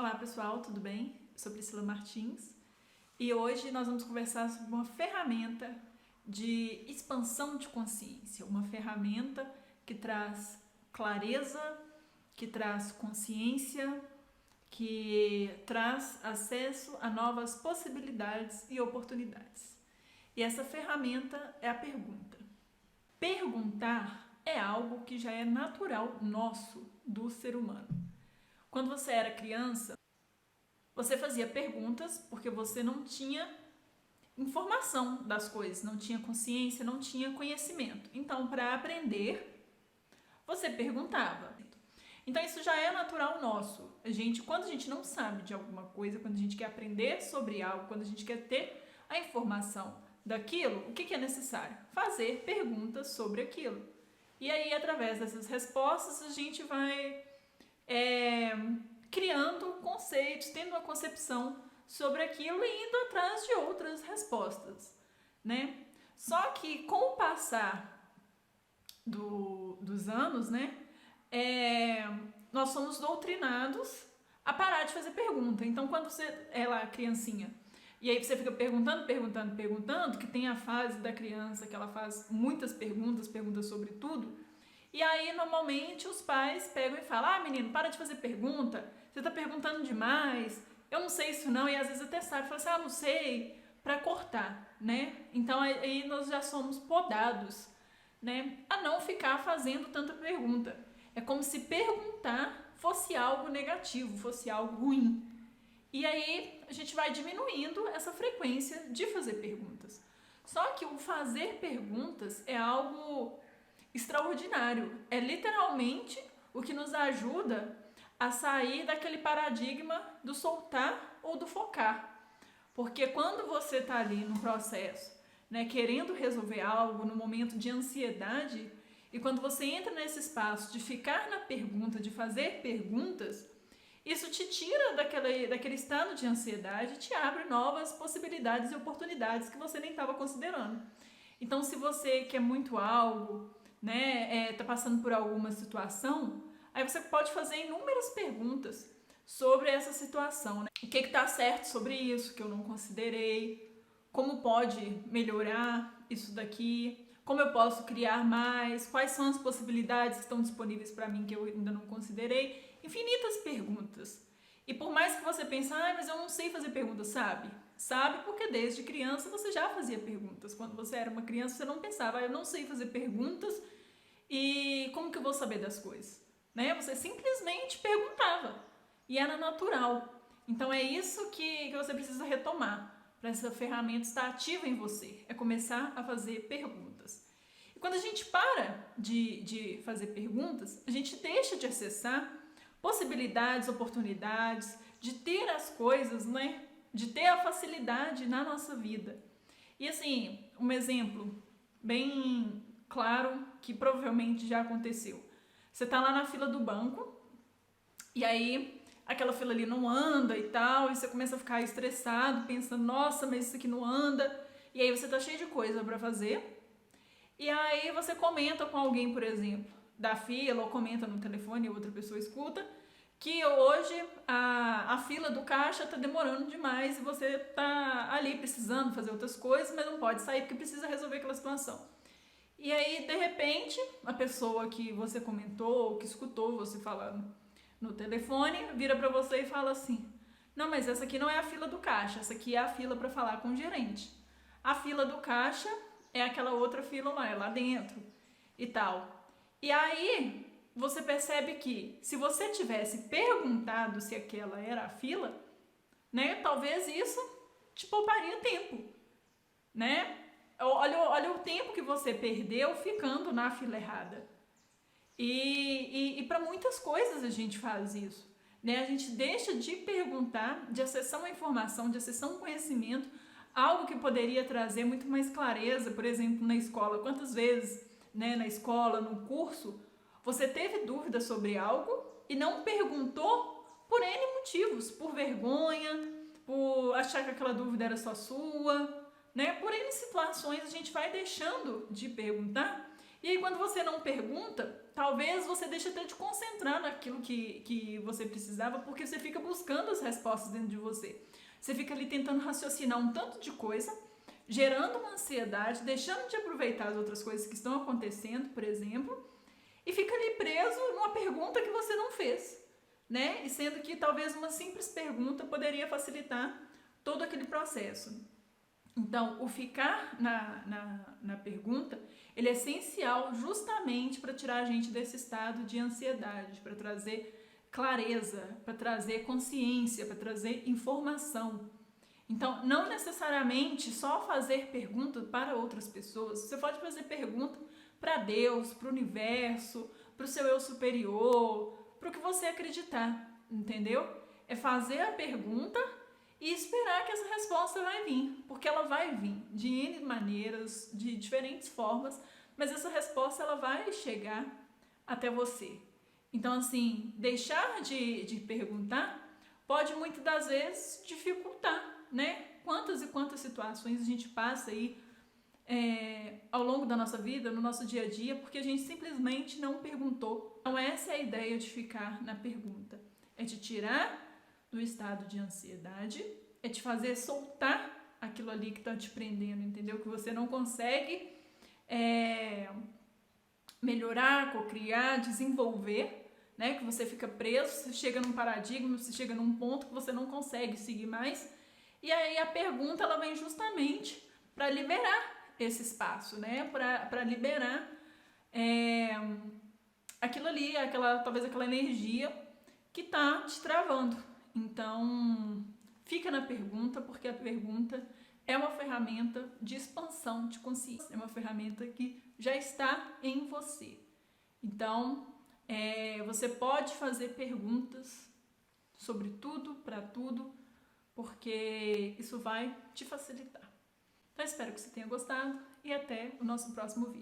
Olá pessoal, tudo bem? Eu sou Priscila Martins e hoje nós vamos conversar sobre uma ferramenta de expansão de consciência, uma ferramenta que traz clareza, que traz consciência, que traz acesso a novas possibilidades e oportunidades. E essa ferramenta é a pergunta. Perguntar é algo que já é natural nosso, do ser humano. Quando você era criança, você fazia perguntas porque você não tinha informação das coisas, não tinha consciência, não tinha conhecimento. Então, para aprender, você perguntava. Então, isso já é natural nosso. Quando a gente não sabe de alguma coisa, quando a gente quer aprender sobre algo, quando a gente quer ter a informação daquilo, o que é necessário? Fazer perguntas sobre aquilo. E aí, através dessas respostas, a gente vai criando conceitos, tendo uma concepção sobre aquilo e indo atrás de outras respostas, né? Só que com o passar dos anos, né, nós somos doutrinados a parar de fazer pergunta. Então, quando você é lá criancinha, e aí você fica perguntando, que tem a fase da criança que ela faz muitas perguntas sobre tudo, e aí, normalmente, os pais pegam e falam: menino, para de fazer pergunta, você tá perguntando demais, eu não sei isso não, e às vezes até sabe, fala assim: não sei, para cortar, né? Então, aí nós já somos podados, né, a não ficar fazendo tanta pergunta. É como se perguntar fosse algo negativo, fosse algo ruim. E aí, a gente vai diminuindo essa frequência de fazer perguntas. Só que o fazer perguntas é algo extraordinário. É literalmente o que nos ajuda a sair daquele paradigma do soltar ou do focar. Porque quando você está ali no processo, né, querendo resolver algo, no momento de ansiedade, e quando você entra nesse espaço de ficar na pergunta, de fazer perguntas, isso te tira daquele estado de ansiedade e te abre novas possibilidades e oportunidades que você nem estava considerando. Então, se você quer muito algo, né, tá passando por alguma situação, aí você pode fazer inúmeras perguntas sobre essa situação, né? O que tá certo sobre isso, que eu não considerei, como pode melhorar isso daqui, como eu posso criar mais, quais são as possibilidades que estão disponíveis para mim que eu ainda não considerei, infinitas perguntas. E por mais que você pense: mas eu não sei fazer perguntas, sabe? Sabe porque desde criança você já fazia perguntas. Quando você era uma criança, você não pensava: eu não sei fazer perguntas e como que eu vou saber das coisas? Né? Você simplesmente perguntava e era natural. Então é isso que você precisa retomar para essa ferramenta estar ativa em você. É começar a fazer perguntas. E quando a gente para de fazer perguntas, a gente deixa de acessar possibilidades, oportunidades, de ter as coisas, né? De ter a facilidade na nossa vida. E assim, um exemplo bem claro que provavelmente já aconteceu. Você tá lá na fila do banco e aí aquela fila ali não anda e tal, e você começa a ficar estressado, pensando: nossa, mas isso aqui não anda. E aí você tá cheio de coisa para fazer. E aí você comenta com alguém, por exemplo, da fila, ou comenta no telefone e outra pessoa escuta, que hoje a fila do caixa tá demorando demais e você tá ali precisando fazer outras coisas, mas não pode sair porque precisa resolver aquela situação. E aí, de repente, a pessoa que você comentou, que escutou você falando no telefone, vira pra você e fala assim: não, mas essa aqui não é a fila do caixa, essa aqui é a fila para falar com o gerente. A fila do caixa é aquela outra fila lá, é lá dentro e tal. E aí você percebe que se você tivesse perguntado se aquela era a fila, né, talvez isso te pouparia tempo, né? Olha o tempo que você perdeu ficando na fila errada. E para muitas coisas a gente faz isso, né? A gente deixa de perguntar, de acessar uma informação, de acessar um conhecimento, algo que poderia trazer muito mais clareza. Por exemplo, na escola, quantas vezes, né, na escola, no curso, você teve dúvida sobre algo e não perguntou por N motivos, por vergonha, por achar que aquela dúvida era só sua, né? Por N situações a gente vai deixando de perguntar E aí, quando você não pergunta, talvez você deixe até de concentrar naquilo que você precisava, porque você fica buscando as respostas dentro de você. Você fica ali tentando raciocinar um tanto de coisa, gerando uma ansiedade, deixando de aproveitar as outras coisas que estão acontecendo, por exemplo, e fica ali preso numa pergunta que você não fez, né? E sendo que talvez uma simples pergunta poderia facilitar todo aquele processo. Então, o ficar na pergunta, ele é essencial justamente para tirar a gente desse estado de ansiedade, para trazer clareza, para trazer consciência, para trazer informação. Então, não necessariamente só fazer perguntas para outras pessoas, você pode fazer pergunta para Deus, para o universo, para o seu eu superior, para o que você acreditar, entendeu? É fazer a pergunta e esperar que essa resposta vai vir, porque ela vai vir de N maneiras, de diferentes formas, mas essa resposta ela vai chegar até você. Então, assim, deixar de perguntar pode muitas das vezes dificultar, né? Quantas e quantas situações a gente passa aí ao longo da nossa vida, no nosso dia a dia, porque a gente simplesmente não perguntou. Então, essa é a ideia de ficar na pergunta. É te tirar do estado de ansiedade, é te fazer soltar aquilo ali que está te prendendo, entendeu? Que você não consegue melhorar, cocriar, desenvolver, né? Que você fica preso, você chega num paradigma, você chega num ponto que você não consegue seguir mais. E aí a pergunta ela vem justamente para liberar esse espaço, né? Para liberar aquilo ali, talvez aquela energia que está te travando. Então, fica na pergunta, porque a pergunta é uma ferramenta de expansão de consciência, é uma ferramenta que já está em você. Então, você pode fazer perguntas sobre tudo, para tudo, porque isso vai te facilitar. Então, espero que você tenha gostado e até o nosso próximo vídeo.